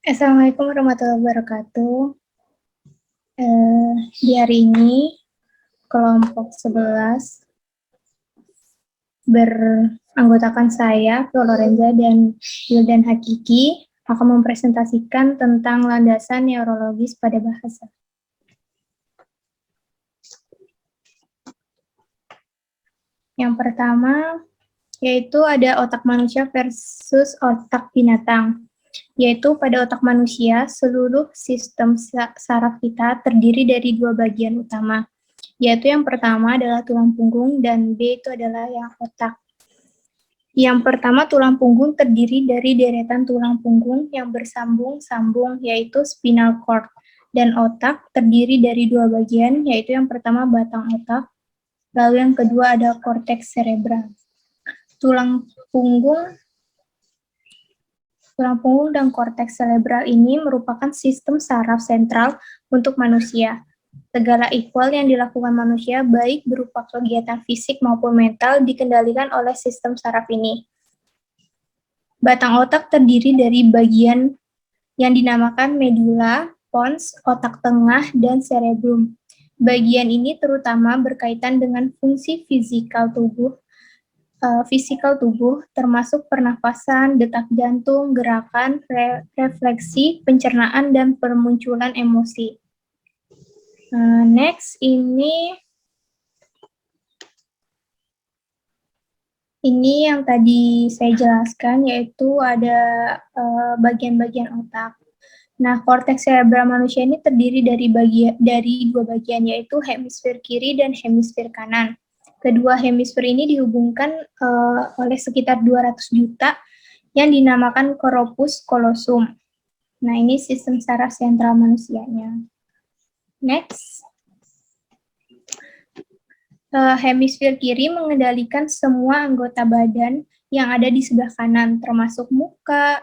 Assalamualaikum warahmatullahi wabarakatuh. Di hari ini, kelompok 11 beranggotakan saya, Lorenza, dan Yuldan Hakiki akan mempresentasikan tentang landasan neurologis pada bahasa. Yang pertama, yaitu ada otak manusia versus otak binatang. Yaitu pada otak manusia, seluruh sistem saraf kita terdiri dari dua bagian utama, yaitu yang pertama adalah tulang punggung dan B itu adalah yang otak. Yang pertama, tulang punggung terdiri dari deretan tulang punggung yang bersambung-sambung, yaitu spinal cord, dan otak terdiri dari dua bagian, yaitu yang pertama batang otak, lalu yang kedua ada korteks cerebral. Tulang punggung dan korteks cerebral ini merupakan sistem saraf sentral untuk manusia. Segala ihwal yang dilakukan manusia, baik berupa kegiatan fisik maupun mental, dikendalikan oleh sistem saraf ini. Batang otak terdiri dari bagian yang dinamakan medula, pons, otak tengah, dan cerebrum. Bagian ini terutama berkaitan dengan fungsi fisikal tubuh, termasuk pernafasan, detak jantung, gerakan, refleksi, pencernaan, dan permunculan emosi. Next, ini yang tadi saya jelaskan, yaitu ada bagian-bagian otak. Nah, korteks cerebral manusia ini terdiri dari dua bagian, yaitu hemisfer kiri dan hemisfer kanan. Kedua hemisfer ini dihubungkan oleh sekitar 200 juta yang dinamakan corpus callosum. Nah, ini sistem saraf sentral manusianya. Next. Hemisfer kiri mengendalikan semua anggota badan yang ada di sebelah kanan, termasuk muka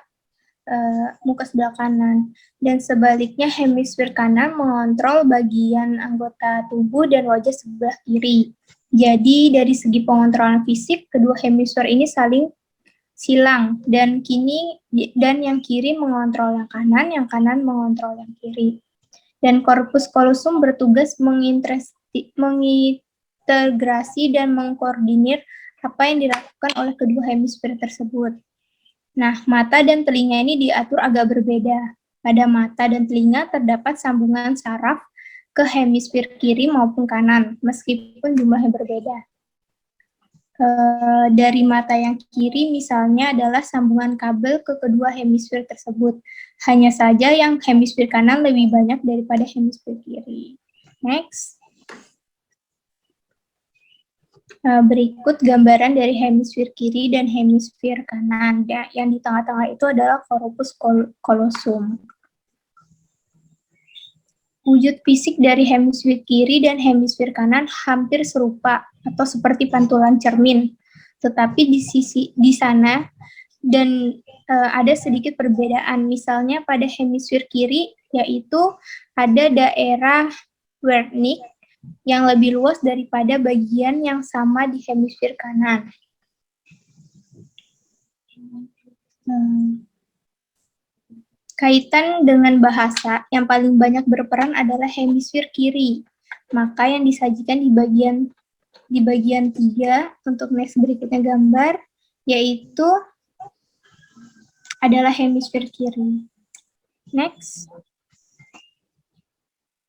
sebelah kanan. Dan sebaliknya, hemisfer kanan mengontrol bagian anggota tubuh dan wajah sebelah kiri. Jadi dari segi pengontrolan fisik, kedua hemisfer ini saling silang, dan yang kiri mengontrol yang kanan mengontrol yang kiri. Dan corpus callosum bertugas mengintegrasi dan mengkoordinir apa yang dilakukan oleh kedua hemisfer tersebut. Nah, mata dan telinga ini diatur agak berbeda. Pada mata dan telinga terdapat sambungan saraf ke hemisfer kiri maupun kanan, meskipun jumlahnya berbeda. Dari mata yang kiri misalnya adalah sambungan kabel ke kedua hemisfer tersebut. Hanya saja yang hemisfer kanan lebih banyak daripada hemisfer kiri. Next. Berikut gambaran dari hemisfer kiri dan hemisfer kanan. Yang di tengah-tengah itu adalah corpus callosum. Wujud fisik dari hemisfer kiri dan hemisfer kanan hampir serupa atau seperti pantulan cermin, tetapi di sana dan ada sedikit perbedaan. Misalnya pada hemisfer kiri yaitu ada daerah Wernicke yang lebih luas daripada bagian yang sama di hemisfer kanan. Kaitan dengan bahasa, yang paling banyak berperan adalah hemisfer kiri. Maka yang disajikan di bagian 3 untuk next berikutnya gambar, yaitu adalah hemisfer kiri. Next.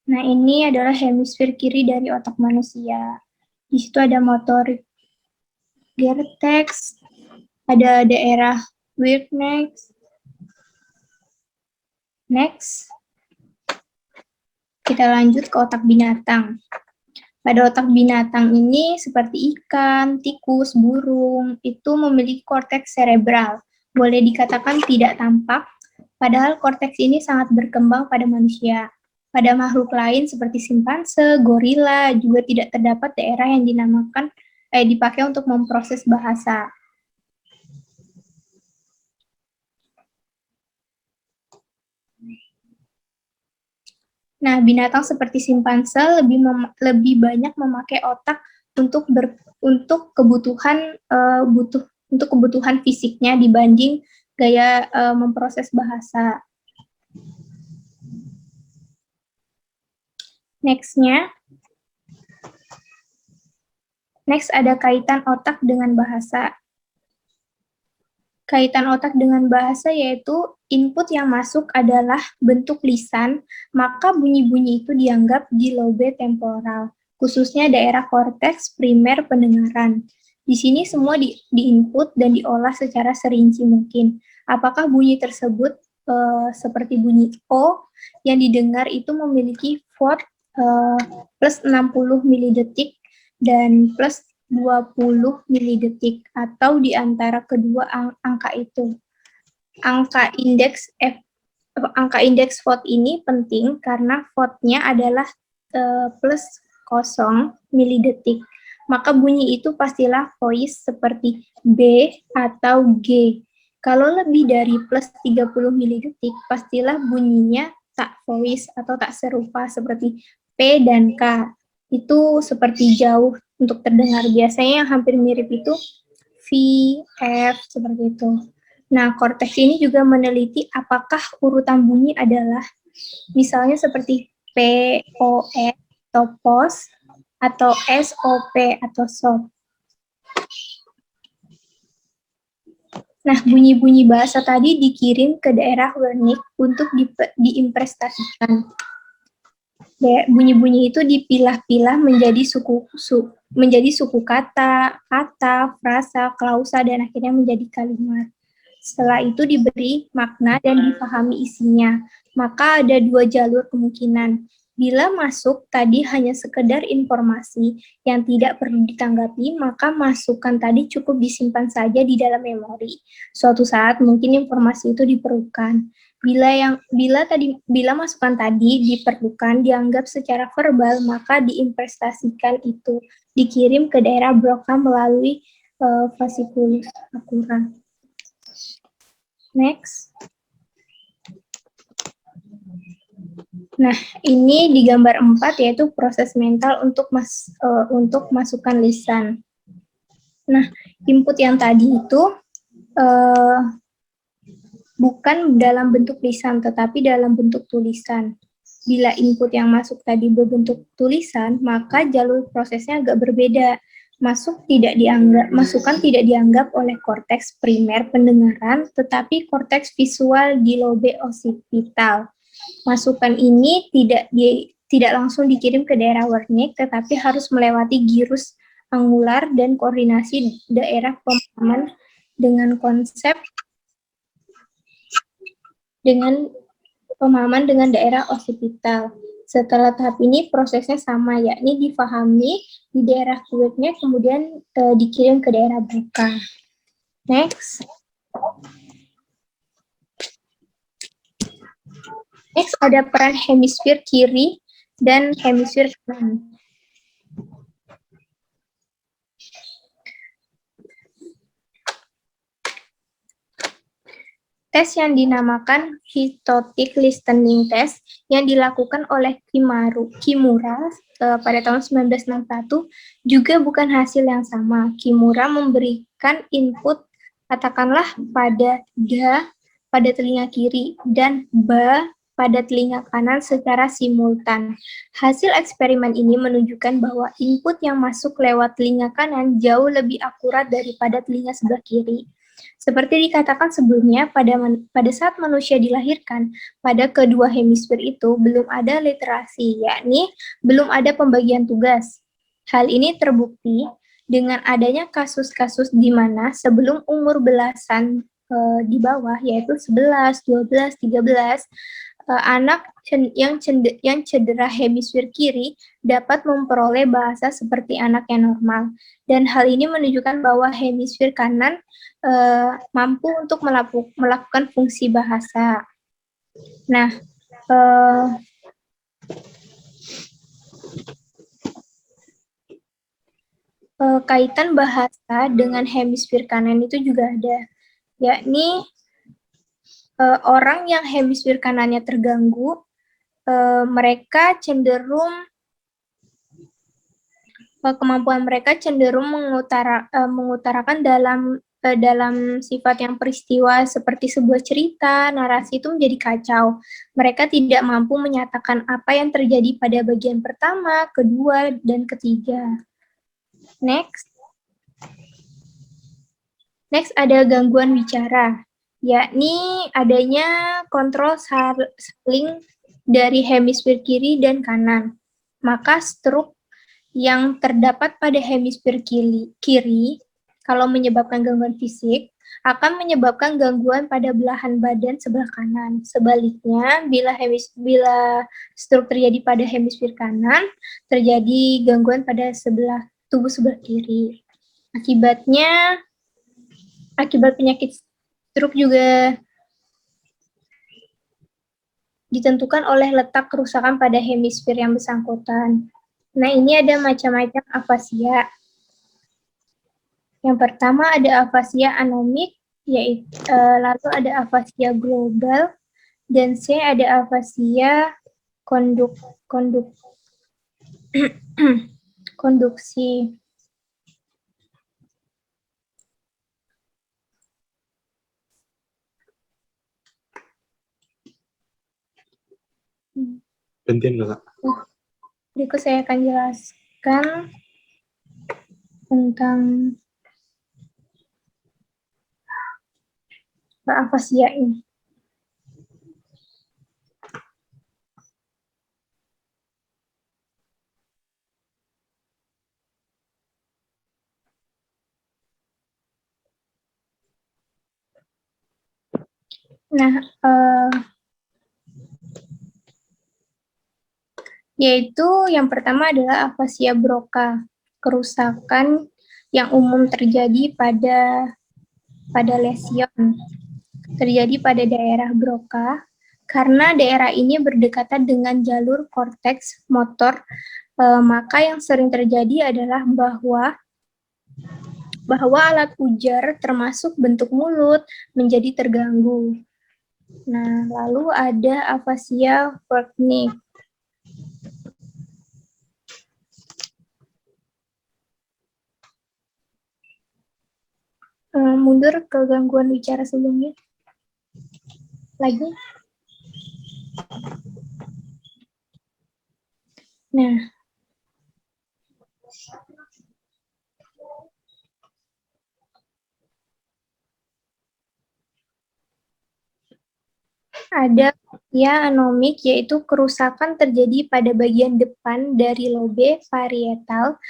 Nah, ini adalah hemisfer kiri dari otak manusia. Di situ ada motorik Gertex, ada daerah Wernicke. Next, kita lanjut ke otak binatang. Pada otak binatang ini, seperti ikan, tikus, burung, itu memiliki korteks cerebral. Boleh dikatakan tidak tampak, padahal korteks ini sangat berkembang pada manusia. Pada makhluk lain seperti simpanse, gorila, juga tidak terdapat daerah yang dipakai untuk memproses bahasa. Nah, binatang seperti simpanse lebih banyak memakai otak untuk kebutuhan fisiknya dibanding gaya memproses bahasa. Next ada kaitan otak dengan bahasa. Kaitan otak dengan bahasa yaitu input yang masuk adalah bentuk lisan, maka bunyi-bunyi itu dianggap di lobe temporal, khususnya daerah korteks primer pendengaran. Di sini semua di-input dan diolah secara serinci mungkin. Apakah bunyi tersebut seperti bunyi O yang didengar itu memiliki Ford plus 60 milidetik dan plus 20 milidetik atau di antara kedua angka itu. Angka indeks Ford ini penting karena Ford-nya adalah plus 0 milidetik. Maka bunyi itu pastilah voice seperti B atau G. Kalau lebih dari plus 30 milidetik, pastilah bunyinya tak voice atau tak serupa seperti P dan K. Itu seperti jauh untuk terdengar. Biasanya yang hampir mirip itu V, F, seperti itu. Nah, korteks ini juga meneliti apakah urutan bunyi adalah misalnya seperti P, O, S, atau POS, atau S, O, P, atau SOP. Nah, bunyi-bunyi bahasa tadi dikirim ke daerah Wernicke untuk diimprestasikan. Bunyi-bunyi itu dipilah-pilah menjadi suku kata, frasa, klausa, dan akhirnya menjadi kalimat. Setelah itu diberi makna dan dipahami isinya. Maka ada dua jalur kemungkinan. Bila masuk tadi hanya sekedar informasi yang tidak perlu ditanggapi, maka masukan tadi cukup disimpan saja di dalam memori. Suatu saat mungkin informasi itu diperlukan. Bila masukan tadi diperlukan dianggap secara verbal, maka diimprestasikan itu dikirim ke daerah Broca melalui fasciculus accumbens. Next. Nah, ini di gambar 4 yaitu proses mental untuk masukan lisan. Nah, input yang tadi itu bukan dalam bentuk lisan, tetapi dalam bentuk tulisan. Bila input yang masuk tadi berbentuk tulisan, maka jalur prosesnya agak berbeda. Masukan tidak dianggap oleh korteks primer pendengaran, tetapi korteks visual di lobe occipital. Masukan ini tidak langsung dikirim ke daerah Wernicke, tetapi harus melewati gyrus angular dan koordinasi daerah pemahaman dengan daerah occipital. Setelah tahap ini prosesnya sama, yakni difahami di daerah kuitnya, kemudian dikirim ke daerah Broca. Next. Next ada peran hemisfer kiri dan hemisfer kanan. Tes yang dinamakan Hypnotic Listening Test yang dilakukan oleh Kimura pada tahun 1961 juga bukan hasil yang sama. Kimura memberikan input katakanlah pada da pada telinga kiri dan ba pada telinga kanan secara simultan. Hasil eksperimen ini menunjukkan bahwa input yang masuk lewat telinga kanan jauh lebih akurat daripada telinga sebelah kiri. Seperti dikatakan sebelumnya, pada saat manusia dilahirkan, pada kedua hemisfer itu belum ada literasi, yakni belum ada pembagian tugas. Hal ini terbukti dengan adanya kasus-kasus di mana sebelum umur belasan di bawah, yaitu 11, 12, 13, anak yang cedera hemisfer kiri dapat memperoleh bahasa seperti anak yang normal. Dan hal ini menunjukkan bahwa hemisfer kanan mampu untuk melakukan fungsi bahasa. Nah, kaitan bahasa dengan hemisfer kanan itu juga ada, yakni orang yang hemisfer kanannya terganggu, mereka cenderung kemampuan mereka cenderung mengutarakan dalam dalam sifat yang peristiwa seperti sebuah cerita, narasi itu menjadi kacau. Mereka tidak mampu menyatakan apa yang terjadi pada bagian pertama, kedua, dan ketiga. Next. Next ada gangguan bicara, yakni adanya kontrol saling dari hemisfer kiri dan kanan. Maka stroke yang terdapat pada hemisfer kiri kalau menyebabkan gangguan fisik, akan menyebabkan gangguan pada belahan badan sebelah kanan. Sebaliknya, bila stroke terjadi pada hemisfer kanan, terjadi gangguan pada tubuh sebelah kiri. Akibat penyakit stroke juga ditentukan oleh letak kerusakan pada hemisfer yang bersangkutan. Nah, ini ada macam-macam afasia. Yang pertama ada afasia anomik, yaitu lalu ada afasia global, dan C ada afasia konduksi. Gantian nggak, Kak? Berikut saya akan jelaskan tentang afasia ini. Nah, yaitu yang pertama adalah afasia Broca, kerusakan yang umum terjadi pada lesion, terjadi pada daerah Broca, karena daerah ini berdekatan dengan jalur korteks motor, maka yang sering terjadi adalah bahwa alat ujar termasuk bentuk mulut menjadi terganggu. Nah, lalu ada afasia Wernicke. Mundur ke gangguan bicara sebelumnya. Lagi. Nah, ada afasia anomik, yaitu kerusakan terjadi pada bagian depan dari lobe parietal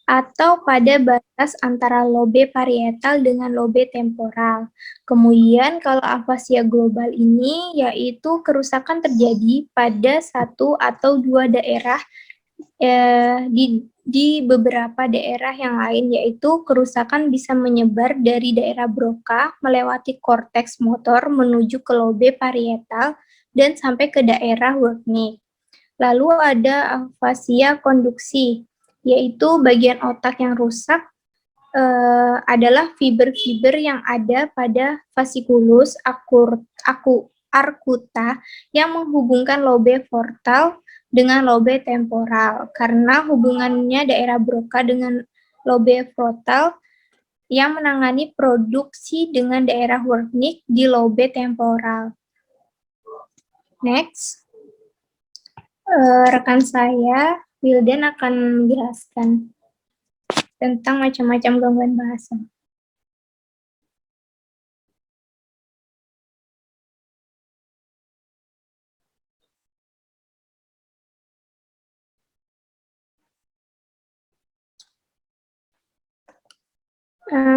atau pada batas antara lobe parietal dengan lobe temporal. Kemudian kalau afasia global ini yaitu kerusakan terjadi pada satu atau dua daerah di beberapa daerah yang lain, yaitu kerusakan bisa menyebar dari daerah Broca melewati korteks motor menuju ke lobe parietal dan sampai ke daerah Wernicke. Lalu ada afasia konduksi, yaitu bagian otak yang rusak adalah fiber-fiber yang ada pada fasciculus arcuta yang menghubungkan lobe frontal dengan lobe temporal. Karena hubungannya daerah Broca dengan lobe frontal yang menangani produksi dengan daerah Wernicke di lobe temporal. Next. Rekan saya, Wildan, akan menjelaskan tentang macam-macam gangguan bahasa.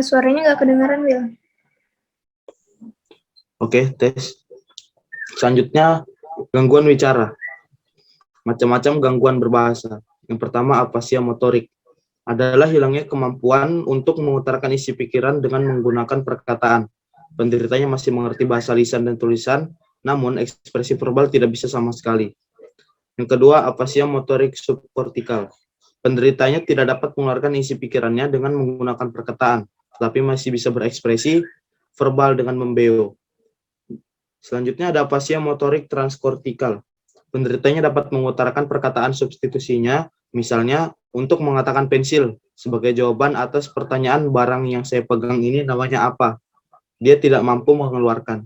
Suaranya nggak kedengaran, Will. Oke, tes. Selanjutnya, gangguan bicara. Macam-macam gangguan berbahasa. Yang pertama, afasia motorik. Adalah hilangnya kemampuan untuk mengutarakan isi pikiran dengan menggunakan perkataan. Penderitanya masih mengerti bahasa lisan dan tulisan, namun ekspresi verbal tidak bisa sama sekali. Yang kedua, afasia motorik subkortikal. Penderitanya tidak dapat mengeluarkan isi pikirannya dengan menggunakan perkataan, tetapi masih bisa berekspresi verbal dengan membeo. Selanjutnya ada afasia motorik transkortikal. Penderitanya dapat mengutarakan perkataan substitusinya, misalnya untuk mengatakan pensil, Sebagai jawaban atas pertanyaan barang yang saya pegang ini namanya apa? Dia tidak mampu mengeluarkan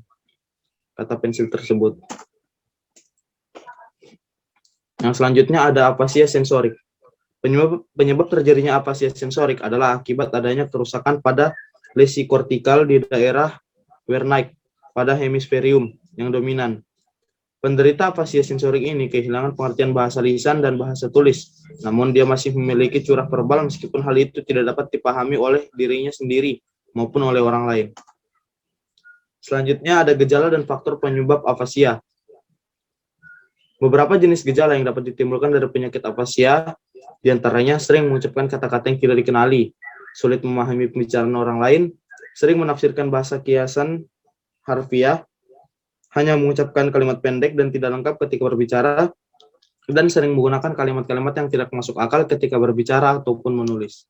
kata pensil tersebut. Yang selanjutnya ada afasia sensorik. Penyebab terjadinya afasia sensorik adalah akibat adanya kerusakan pada lesi kortikal di daerah Wernicke pada hemisferium yang dominan. Penderita afasia sensorik ini kehilangan pengertian bahasa lisan dan bahasa tulis, namun dia masih memiliki curah verbal meskipun hal itu tidak dapat dipahami oleh dirinya sendiri maupun oleh orang lain. Selanjutnya ada gejala dan faktor penyebab afasia. Beberapa jenis gejala yang dapat ditimbulkan dari penyakit afasia, diantaranya sering mengucapkan kata-kata yang tidak dikenali, sulit memahami pembicaraan orang lain, sering menafsirkan bahasa kiasan harfiah, hanya mengucapkan kalimat pendek dan tidak lengkap ketika berbicara, dan sering menggunakan kalimat-kalimat yang tidak masuk akal ketika berbicara ataupun menulis.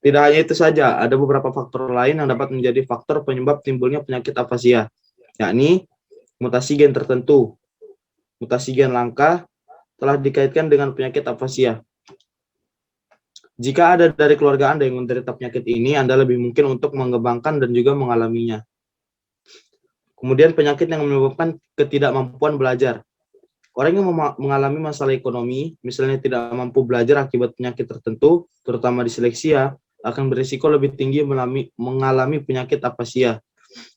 Tidak hanya itu saja, ada beberapa faktor lain yang dapat menjadi faktor penyebab timbulnya penyakit afasia, yakni mutasi gen tertentu. Mutasi gen langka telah dikaitkan dengan penyakit afasia. Jika ada dari keluarga Anda yang menderita penyakit ini, Anda lebih mungkin untuk mengembangkan dan juga mengalaminya. Kemudian penyakit yang menyebabkan ketidakmampuan belajar. Orang yang mengalami masalah ekonomi, misalnya tidak mampu belajar akibat penyakit tertentu, terutama disleksia, akan berisiko lebih tinggi mengalami penyakit afasia.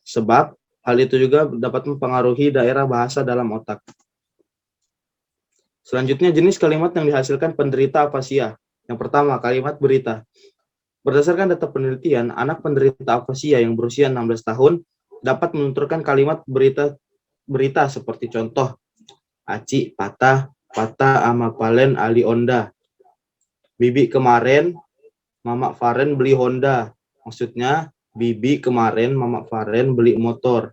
Sebab hal itu juga dapat mempengaruhi daerah bahasa dalam otak. Selanjutnya, jenis kalimat yang dihasilkan penderita afasia. Yang pertama, kalimat berita. Berdasarkan data penelitian, anak penderita afasia yang berusia 16 tahun dapat menuturkan kalimat berita seperti contoh, aci, patah, ama palen, ali onda. Bibi kemarin, mama Faren beli Honda. Maksudnya, bibi kemarin, mama Faren beli motor.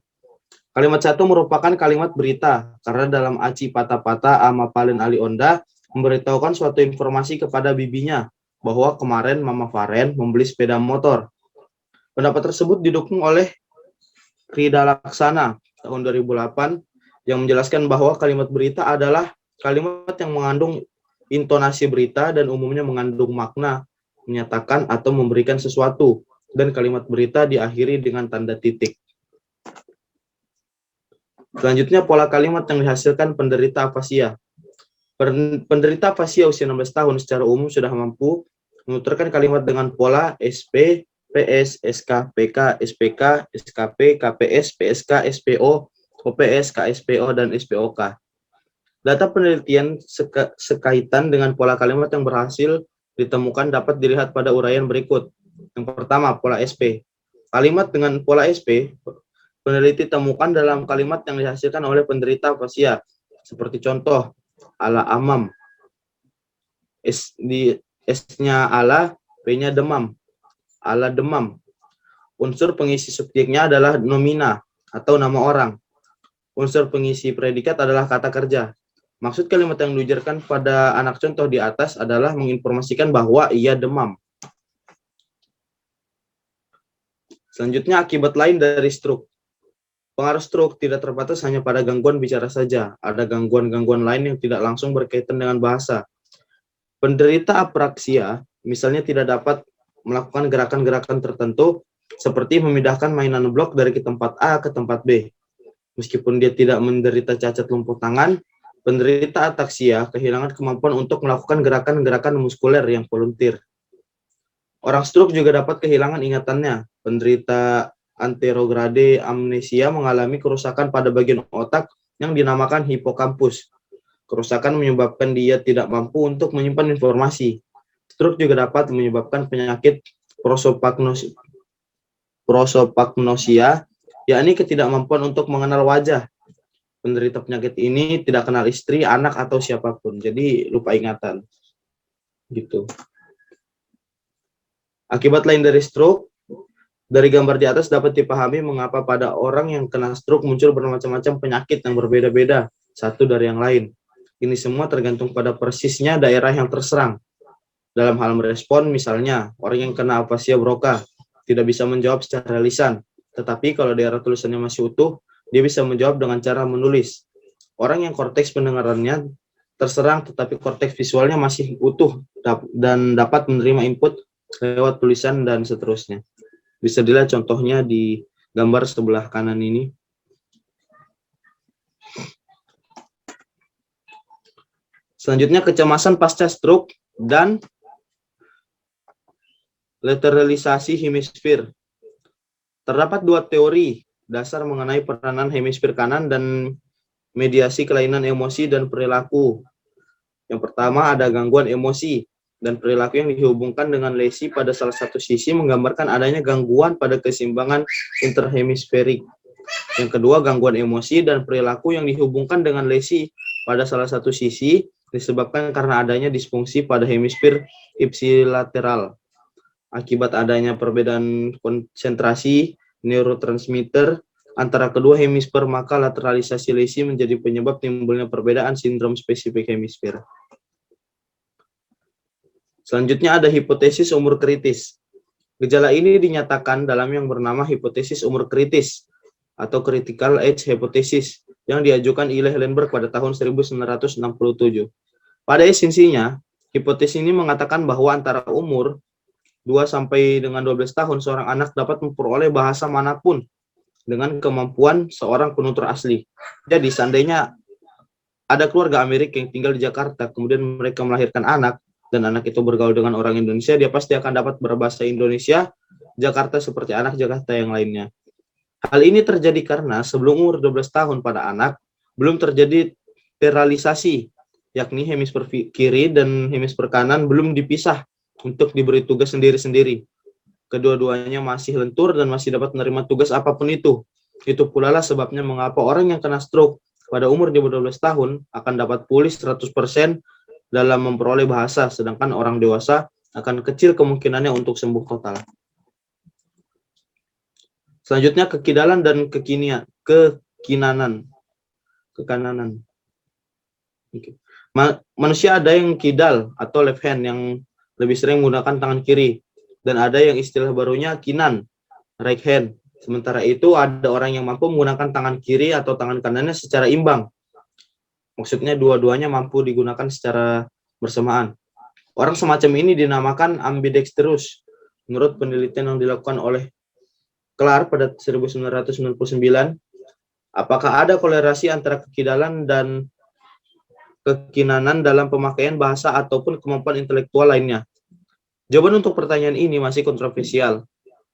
Kalimat satu merupakan kalimat berita, karena dalam aci patah-patah ama palen ali onda memberitahukan suatu informasi kepada bibinya, bahwa kemarin Mama Faren membeli sepeda motor. Pendapat tersebut didukung oleh Krida Laksana tahun 2008 yang menjelaskan bahwa kalimat berita adalah kalimat yang mengandung intonasi berita dan umumnya mengandung makna, menyatakan atau memberikan sesuatu, dan kalimat berita diakhiri dengan tanda titik. Selanjutnya, pola kalimat yang dihasilkan penderita afasia. Penderita afasia usia 16 tahun secara umum sudah mampu menuturkan kalimat dengan pola SP, PS, SK, PK, SPK, SKP, KPS, PSK, SPO, OPS, KSPO, dan SPOK. Data penelitian sekaitan dengan pola kalimat yang berhasil ditemukan dapat dilihat pada uraian berikut. Yang pertama, pola SP. Kalimat dengan pola SP peneliti temukan dalam kalimat yang dihasilkan oleh penderita afasia, seperti contoh, ala amam, S-nya ala, P-nya demam, ala demam. Unsur pengisi subjeknya adalah nomina atau nama orang. Unsur pengisi predikat adalah kata kerja. Maksud kalimat yang diujarkan pada anak contoh di atas adalah menginformasikan bahwa ia demam. Selanjutnya, akibat lain dari stroke. Pengaruh stroke tidak terbatas hanya pada gangguan bicara saja. Ada gangguan-gangguan lain yang tidak langsung berkaitan dengan bahasa. Penderita apraksia misalnya tidak dapat melakukan gerakan-gerakan tertentu seperti memindahkan mainan blok dari tempat A ke tempat B. Meskipun dia tidak menderita cacat lumpuh tangan, penderita ataksia kehilangan kemampuan untuk melakukan gerakan-gerakan muskuler yang volunteer. Orang stroke juga dapat kehilangan ingatannya. Penderita anterograde amnesia mengalami kerusakan pada bagian otak yang dinamakan hipokampus. Kerusakan menyebabkan dia tidak mampu untuk menyimpan informasi. Stroke juga dapat menyebabkan penyakit prosopagnosia, yakni ketidakmampuan untuk mengenal wajah. Penderita penyakit ini tidak kenal istri, anak, atau siapapun. Jadi lupa ingatan. Gitu. Akibat lain dari stroke, dari gambar di atas dapat dipahami mengapa pada orang yang kena stroke muncul bermacam-macam penyakit yang berbeda-beda, satu dari yang lain. Ini semua tergantung pada persisnya daerah yang terserang. Dalam hal merespon, misalnya, orang yang kena afasia Broca tidak bisa menjawab secara lisan, tetapi kalau daerah tulisannya masih utuh, dia bisa menjawab dengan cara menulis. Orang yang korteks pendengarannya terserang, tetapi korteks visualnya masih utuh dan dapat menerima input lewat tulisan dan seterusnya. Bisa dilihat contohnya di gambar sebelah kanan ini. Selanjutnya, kecemasan pasca stroke dan lateralisasi hemisfer. Terdapat dua teori dasar mengenai peranan hemisfer kanan dan mediasi kelainan emosi dan perilaku. Yang pertama, ada gangguan emosi dan perilaku yang dihubungkan dengan lesi pada salah satu sisi menggambarkan adanya gangguan pada keseimbangan interhemisferik. Yang kedua, gangguan emosi dan perilaku yang dihubungkan dengan lesi pada salah satu sisi disebabkan karena adanya disfungsi pada hemisfer ipsilateral. Akibat adanya perbedaan konsentrasi neurotransmitter antara kedua hemisfer, maka lateralisasi lesi menjadi penyebab timbulnya perbedaan sindrom spesifik hemisfer. Selanjutnya ada hipotesis umur kritis. Gejala ini dinyatakan dalam yang bernama hipotesis umur kritis atau critical age hypothesis yang diajukan oleh Lindbergh pada tahun 1967. Pada esensinya, hipotesis ini mengatakan bahwa antara umur 2 sampai dengan 12 tahun seorang anak dapat memperoleh bahasa manapun dengan kemampuan seorang penutur asli. Jadi seandainya ada keluarga Amerika yang tinggal di Jakarta, kemudian mereka melahirkan anak, dan anak itu bergaul dengan orang Indonesia, dia pasti akan dapat berbahasa Indonesia Jakarta seperti anak Jakarta yang lainnya. Hal ini terjadi karena sebelum umur 12 tahun pada anak, belum terjadi peralisasi, yakni hemisfer kiri dan hemisfer kanan belum dipisah untuk diberi tugas sendiri-sendiri. Kedua-duanya masih lentur dan masih dapat menerima tugas apapun itu. Itu pula lah sebabnya mengapa orang yang kena stroke pada umur di bawah 12 tahun akan dapat pulih 100% dalam memperoleh bahasa, sedangkan orang dewasa akan kecil kemungkinannya untuk sembuh total. Selanjutnya, kekidalan dan kekinanan. Manusia ada yang kidal atau left hand yang lebih sering menggunakan tangan kiri, dan ada yang istilah barunya kinan, right hand. Sementara itu ada orang yang mampu menggunakan tangan kiri atau tangan kanannya secara imbang. Maksudnya dua-duanya mampu digunakan secara bersamaan. Orang semacam ini dinamakan ambidextrous. Menurut penelitian yang dilakukan oleh Clark pada 1999, apakah ada kolerasi antara kekidalan dan kekinanan dalam pemakaian bahasa ataupun kemampuan intelektual lainnya? Jawaban untuk pertanyaan ini masih kontroversial.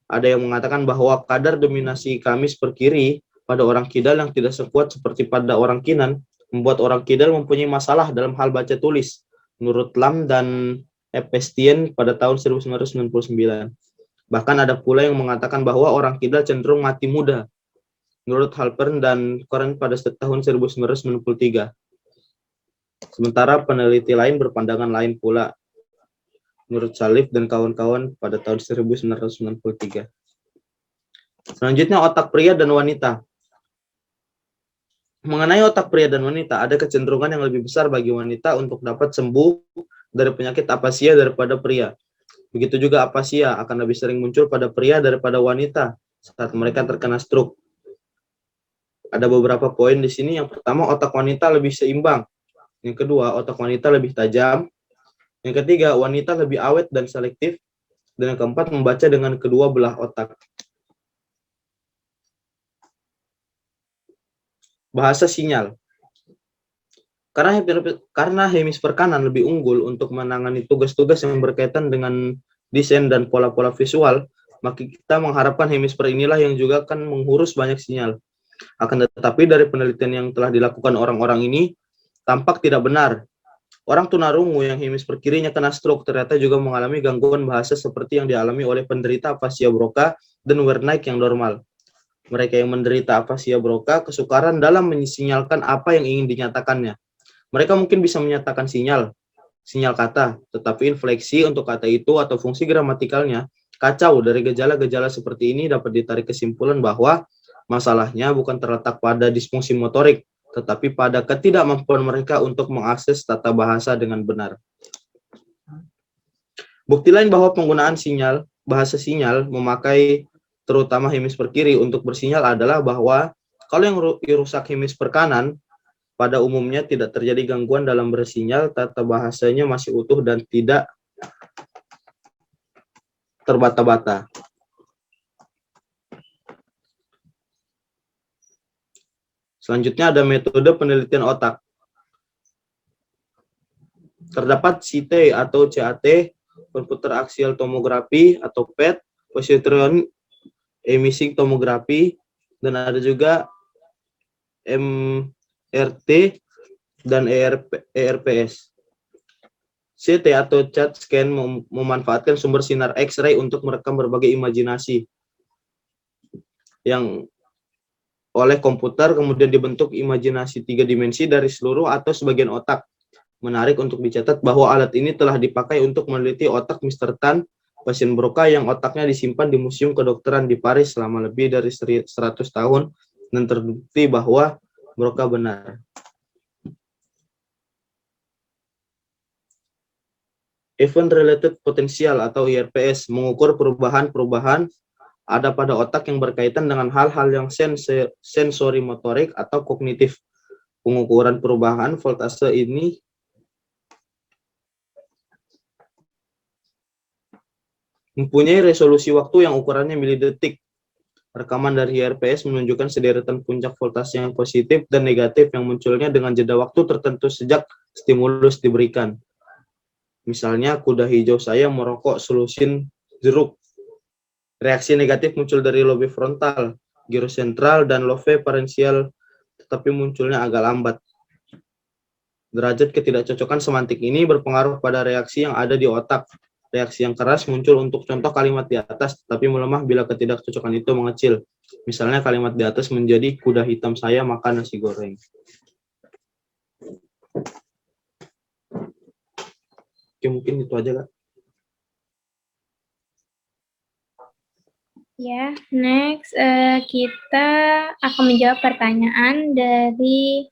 Ada yang mengatakan bahwa kadar dominasi kamis per kiri pada orang kidal yang tidak sekuat seperti pada orang kinan membuat orang kidal mempunyai masalah dalam hal baca tulis, menurut Lam dan Epstein pada tahun 1999. Bahkan ada pula yang mengatakan bahwa orang kidal cenderung mati muda, menurut Halpern dan Koren pada tahun 1993. Sementara peneliti lain berpandangan lain pula, menurut Salif dan kawan-kawan pada tahun 1993. Selanjutnya, otak pria dan wanita. Mengenai otak pria dan wanita, ada kecenderungan yang lebih besar bagi wanita untuk dapat sembuh dari penyakit apasia daripada pria. Begitu juga apasia akan lebih sering muncul pada pria daripada wanita saat mereka terkena stroke. Ada beberapa poin di sini. Yang pertama, otak wanita lebih seimbang. Yang kedua, otak wanita lebih tajam. Yang ketiga, wanita lebih awet dan selektif. Dan yang keempat, membaca dengan kedua belah otak. Bahasa sinyal. Karena hemisfer kanan lebih unggul untuk menangani tugas-tugas yang berkaitan dengan desain dan pola-pola visual, maka kita mengharapkan hemisfer inilah yang juga akan mengurus banyak sinyal. Akan tetapi dari penelitian yang telah dilakukan orang-orang ini, tampak tidak benar. Orang tunarungu yang hemisfer kirinya kena stroke ternyata juga mengalami gangguan bahasa seperti yang dialami oleh penderita afasia Broca dan Wernicke yang normal. Mereka yang menderita afasia Broca kesukaran dalam mensinyalkan apa yang ingin dinyatakannya. Mereka mungkin bisa menyatakan sinyal kata, tetapi infleksi untuk kata itu atau fungsi gramatikalnya kacau. Dari gejala-gejala seperti ini dapat ditarik kesimpulan bahwa masalahnya bukan terletak pada disfungsi motorik, tetapi pada ketidakmampuan mereka untuk mengakses tata bahasa dengan benar. Bukti lain bahwa penggunaan bahasa sinyal memakai terutama hemisfer kiri untuk bersinyal adalah bahwa kalau yang rusak hemisfer kanan, pada umumnya tidak terjadi gangguan dalam bersinyal, tata bahasanya masih utuh dan tidak terbata-bata. Selanjutnya ada metode penelitian otak. Terdapat CT atau CAT, computer axial tomography atau PET, positron emission tomography, dan ada juga MRT dan ERPS. CT atau CAT scan memanfaatkan sumber sinar X-ray untuk merekam berbagai imajinasi yang oleh komputer kemudian dibentuk imajinasi 3 dimensi dari seluruh atau sebagian otak. Menarik untuk dicatat bahwa alat ini telah dipakai untuk meneliti otak Mr. Tan, pasien Broca yang otaknya disimpan di Museum Kedokteran di Paris selama lebih dari 100 tahun dan terbukti bahwa Broca benar. Event Related Potential atau IRPS mengukur perubahan-perubahan ada pada otak yang berkaitan dengan hal-hal yang sensori motorik atau kognitif. Pengukuran perubahan voltase ini mempunyai resolusi waktu yang ukurannya milidetik. Rekaman dari IRPS menunjukkan sederetan puncak voltase yang positif dan negatif yang munculnya dengan jeda waktu tertentu sejak stimulus diberikan. Misalnya, kuda hijau saya merokok selusin jeruk. Reaksi negatif muncul dari lobe frontal, girosentral, dan lobe parensial, tetapi munculnya agak lambat. Derajat ketidakcocokan semantik ini berpengaruh pada reaksi yang ada di otak. Reaksi yang keras muncul untuk contoh kalimat di atas, tetapi melemah bila ketidakcocokan itu mengecil. Misalnya kalimat di atas menjadi kuda hitam saya makan nasi goreng. Oke, mungkin itu aja, Kak. Ya, next kita akan menjawab pertanyaan dari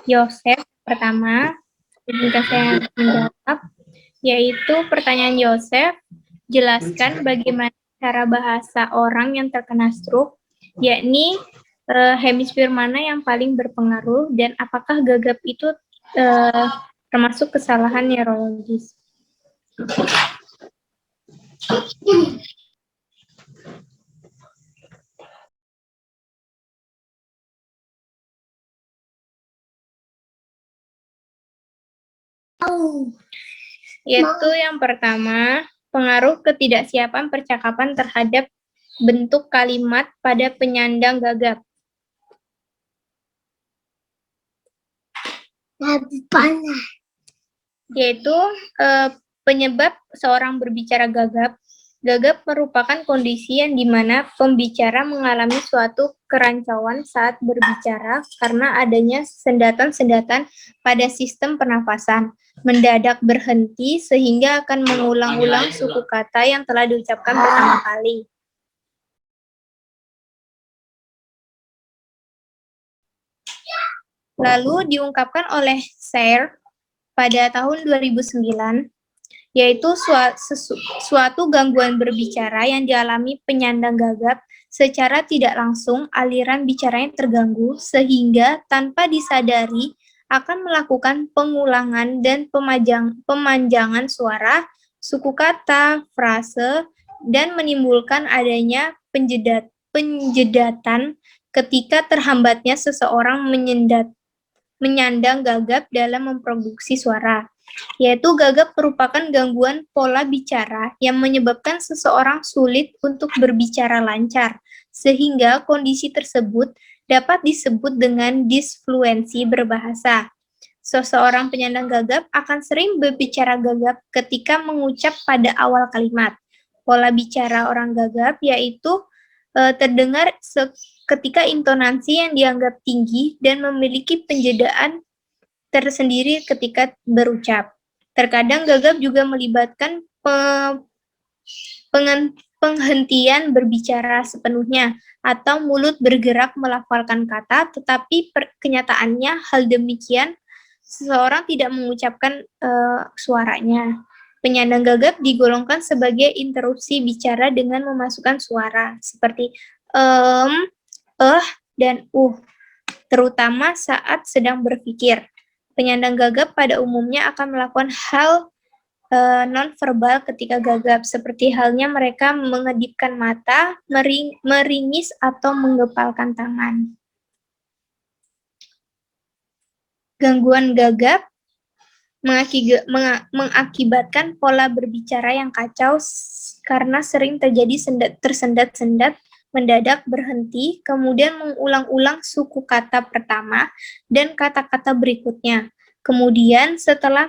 Yosef pertama. Izinkan saya menjawab, yaitu pertanyaan Yosef, jelaskan bagaimana cara bahasa orang yang terkena stroke, yakni hemisfer mana yang paling berpengaruh dan apakah gagap itu termasuk kesalahan neurologis. Yaitu yang pertama, pengaruh ketidaksiapan percakapan terhadap bentuk kalimat pada penyandang gagap. Yaitu penyebab seorang berbicara gagap. Gagap merupakan kondisi yang dimana pembicara mengalami suatu kerancauan saat berbicara karena adanya sendatan-sendatan pada sistem pernafasan. Mendadak berhenti sehingga akan mengulang-ulang suku kata yang telah diucapkan pertama kali. Lalu diungkapkan oleh Sayre pada tahun 2009, yaitu suatu gangguan berbicara yang dialami penyandang gagap secara tidak langsung aliran bicaranya terganggu sehingga tanpa disadari akan melakukan pengulangan dan pemanjangan suara, suku kata, frase, dan menimbulkan adanya penjedatan ketika terhambatnya seseorang menyandang gagap dalam memproduksi suara. Yaitu gagap merupakan gangguan pola bicara yang menyebabkan seseorang sulit untuk berbicara lancar, sehingga kondisi tersebut dapat disebut dengan disfluensi berbahasa. Seseorang penyandang gagap akan sering berbicara gagap ketika mengucap pada awal kalimat. Pola bicara orang gagap yaitu terdengar ketika intonasi yang dianggap tinggi dan memiliki penjedaan tersendiri ketika berucap. Terkadang gagap juga melibatkan penghentian berbicara sepenuhnya atau mulut bergerak melafalkan kata, tetapi kenyataannya hal demikian seseorang tidak mengucapkan suaranya. Penyandang gagap digolongkan sebagai interupsi bicara dengan memasukkan suara seperti dan terutama saat sedang berpikir. Penyandang gagap pada umumnya akan melakukan hal non-verbal ketika gagap, seperti halnya mereka mengedipkan mata, meringis, atau menggepalkan tangan. Gangguan gagap mengakibatkan pola berbicara yang kacau karena sering terjadi tersendat-sendat, mendadak berhenti, kemudian mengulang-ulang suku kata pertama dan kata-kata berikutnya. Kemudian setelah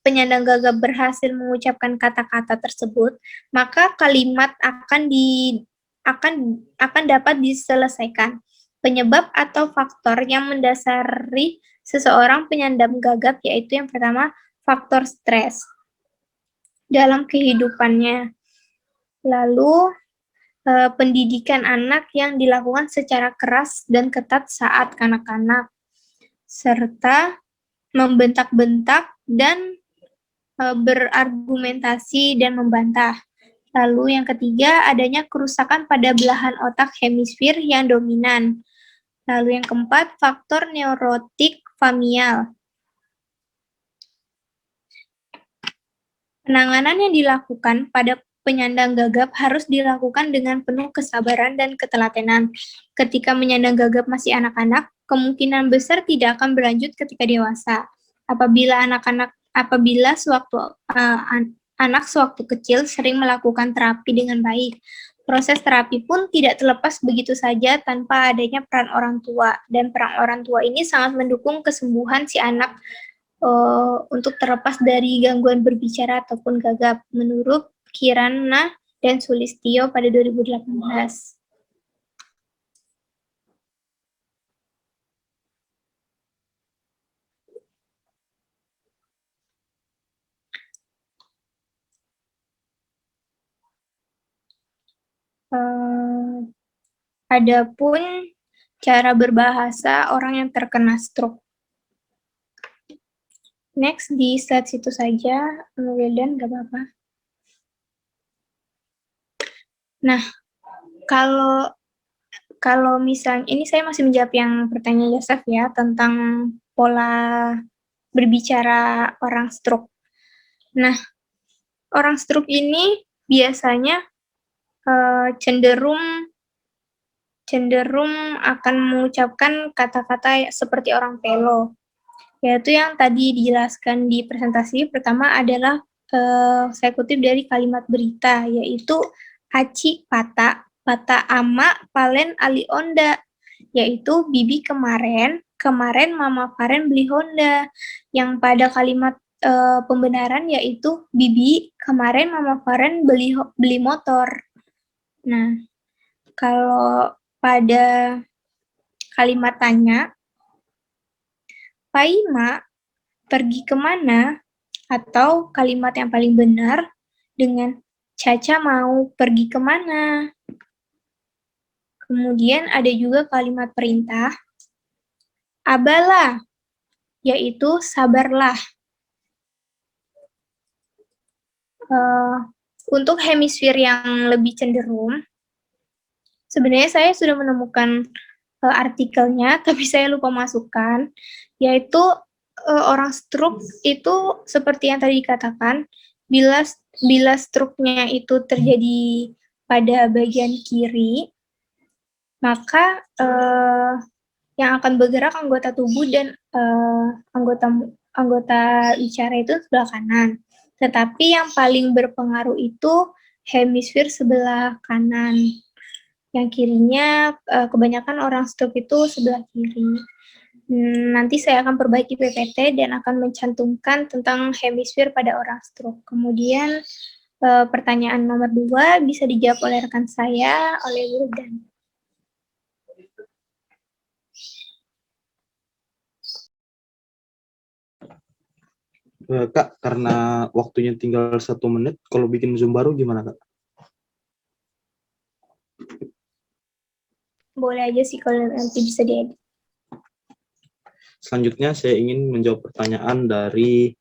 penyandang gagap berhasil mengucapkan kata-kata tersebut, maka kalimat akan dapat diselesaikan. Penyebab atau faktor yang mendasari seseorang penyandang gagap yaitu yang pertama faktor stres dalam kehidupannya. Lalu pendidikan anak yang dilakukan secara keras dan ketat saat kanak-kanak, serta membentak-bentak dan berargumentasi dan membantah. Lalu yang ketiga, adanya kerusakan pada belahan otak hemisfer yang dominan. Lalu yang keempat, faktor neurotik familial. Penanganan yang dilakukan pada penyandang gagap harus dilakukan dengan penuh kesabaran dan ketelatenan. Ketika menyandang gagap masih anak-anak, kemungkinan besar tidak akan berlanjut ketika dewasa. Apabila anak sewaktu kecil sering melakukan terapi dengan baik, proses terapi pun tidak terlepas begitu saja tanpa adanya peran orang tua, dan peran orang tua ini sangat mendukung kesembuhan si anak untuk terlepas dari gangguan berbicara ataupun gagap, menurut Kirana dan Sulistyo pada 2018. Adapun cara berbahasa orang yang terkena stroke. Next, di slide situ saja, Wildan, nggak apa-apa. Nah, kalau misalnya, ini saya masih menjawab yang pertanyaan Yosef ya, tentang pola berbicara orang stroke. Nah, orang stroke ini biasanya cenderung akan mengucapkan kata-kata seperti orang pelo, yaitu yang tadi dijelaskan di presentasi. Pertama adalah saya kutip dari kalimat berita, yaitu aci pata ama palen ali onda, yaitu bibi kemarin mama Faren beli Honda, yang pada kalimat pembenaran yaitu bibi kemarin mama Faren beli motor. Nah, kalau pada kalimat tanya, Paima pergi kemana? Atau kalimat yang paling benar dengan Caca mau pergi kemana? Kemudian ada juga kalimat perintah, abalah, yaitu sabarlah. Untuk hemisfer yang lebih cenderung, sebenarnya saya sudah menemukan artikelnya, tapi saya lupa masukkan, yaitu orang stroke itu seperti yang tadi dikatakan, bila stroke-nya itu terjadi pada bagian kiri, maka yang akan bergerak anggota tubuh dan anggota bicara itu sebelah kanan. Tetapi yang paling berpengaruh itu hemisfer sebelah kanan. Yang kirinya kebanyakan orang stroke itu sebelah kiri. Nanti saya akan perbaiki PPT dan akan mencantumkan tentang hemisfer pada orang stroke. Kemudian pertanyaan nomor 2 bisa dijawab oleh rekan saya, oleh Wildan. Kak, karena waktunya tinggal 1 menit, kalau bikin Zoom baru gimana, Kak? Boleh aja sih kalau nanti bisa diedit. Selanjutnya saya ingin menjawab pertanyaan dari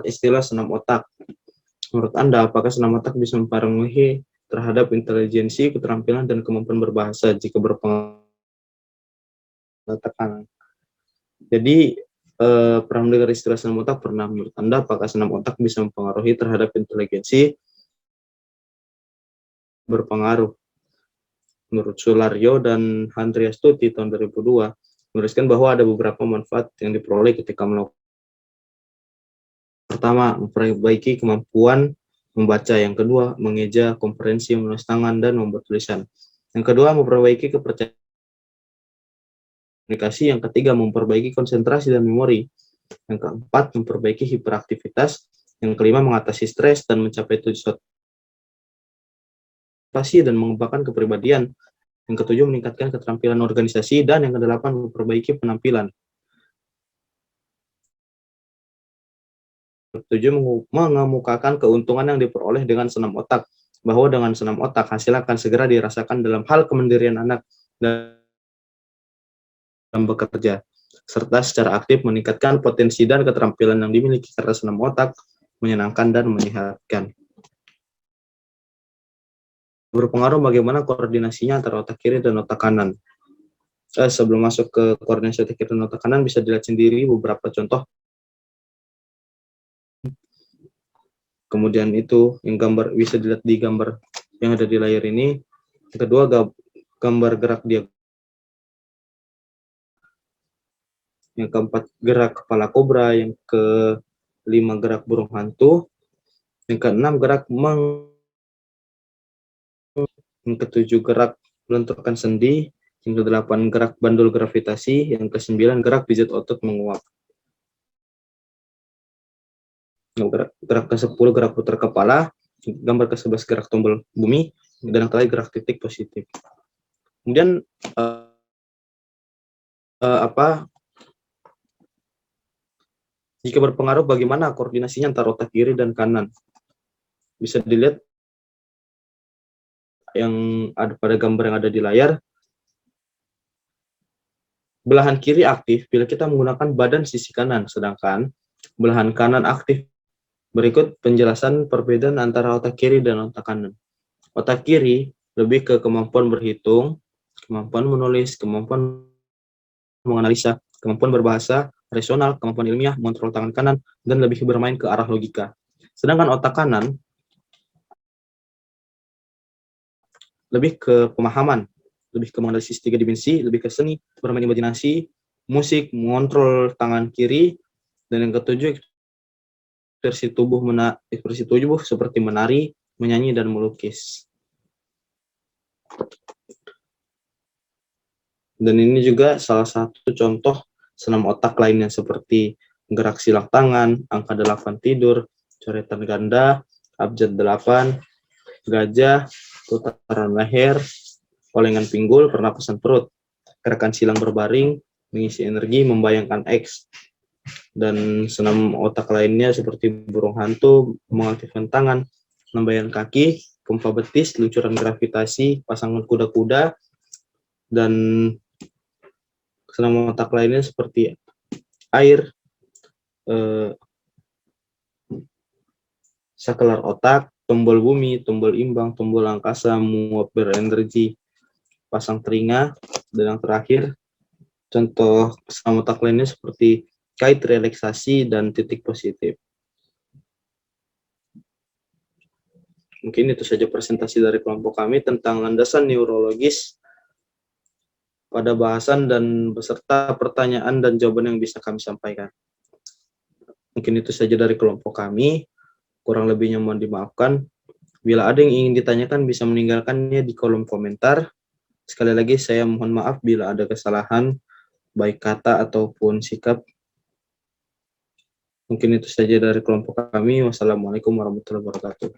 istilah senam otak. Menurut Anda, apakah senam otak bisa mempengaruhi terhadap intelijensi, keterampilan, dan kemampuan berbahasa jika berpengaruh tekanan. Jadi, pernah mendengar istilah senam otak? Pernah. Menurut Anda, apakah senam otak bisa mempengaruhi terhadap intelijensi? Berpengaruh. Menurut Sulario dan Handriastuti tahun 2002, menuliskan bahwa ada beberapa manfaat yang diperoleh ketika melakukan. Pertama, memperbaiki kemampuan membaca. Yang kedua, mengeja komprehensi, menulis tangan, dan membuat tulisan. Yang kedua, memperbaiki kepercayaan komunikasi. Yang ketiga, memperbaiki konsentrasi dan memori. Yang keempat, memperbaiki hiperaktivitas. Yang kelima, mengatasi stres dan mencapai tujuan dan mengembangkan kepribadian. Yang ketujuh, meningkatkan keterampilan organisasi. Dan yang kedelapan, memperbaiki penampilan. Ketujuh, mengemukakan keuntungan yang diperoleh dengan senam otak, bahwa dengan senam otak hasil akan segera dirasakan dalam hal kemandirian anak dalam bekerja, serta secara aktif meningkatkan potensi dan keterampilan yang dimiliki karena senam otak menyenangkan dan menyehatkan. Berpengaruh bagaimana koordinasinya antara otak kiri dan otak kanan. Sebelum masuk ke koordinasi otak kiri dan otak kanan, bisa dilihat sendiri beberapa contoh. Kemudian itu yang gambar bisa dilihat di gambar yang ada di layar ini. Yang kedua, gambar gerak diagram. Yang keempat, gerak kepala kobra. Yang kelima, gerak burung hantu. Yang keenam, gerak yang ketujuh, gerak melenturkan sendi. Yang kedelapan, gerak bandul gravitasi. Yang kesembilan, gerak pijat otot menguap. Gerak ke-10, gerak putar kepala. Gambar ke-11, gerak tombol bumi. Dan yang terakhir, gerak titik positif. Kemudian jika berpengaruh, bagaimana koordinasinya antara otak kiri dan kanan? Bisa dilihat yang ada pada gambar yang ada di layar. Belahan kiri aktif bila kita menggunakan badan sisi kanan, sedangkan belahan kanan aktif. Berikut penjelasan perbedaan antara otak kiri dan otak kanan. Otak kiri lebih ke kemampuan berhitung, kemampuan menulis, kemampuan menganalisa, kemampuan berbahasa, rasional, kemampuan ilmiah, mengontrol tangan kanan, dan lebih bermain ke arah logika. Sedangkan otak kanan lebih ke pemahaman, lebih ke menganalisis 3 dimensi, lebih ke seni, bermain imajinasi, musik, mengontrol tangan kiri, dan yang ketujuh, ekspresi tubuh seperti menari, menyanyi, dan melukis. Dan ini juga salah satu contoh senam otak lainnya seperti gerak silang tangan, angka 8 tidur, coretan ganda, abjad 8, gajah, putaran leher, olengan pinggul, pernapasan perut, gerakan silang berbaring, mengisi energi, membayangkan X. Dan senam otak lainnya seperti burung hantu, mengaktifkan tangan, membayangkan kaki, pompa betis, luncuran gravitasi, pasangan kuda-kuda, dan senam otak lainnya seperti air, sakelar otak, tombol bumi, tombol imbang, tombol angkasa, menguap berenergi, pasang telinga, dan yang terakhir contoh senam otak lainnya seperti kait relaksasi dan titik positif. Mungkin itu saja presentasi dari kelompok kami tentang landasan neurologis pada bahasan dan beserta pertanyaan dan jawaban yang bisa kami sampaikan. Mungkin itu saja dari kelompok kami. Kurang lebihnya mohon dimaafkan. Bila ada yang ingin ditanyakan bisa meninggalkannya di kolom komentar. Sekali lagi saya mohon maaf bila ada kesalahan baik kata ataupun sikap. Mungkin itu saja dari kelompok kami. Wassalamualaikum warahmatullahi wabarakatuh.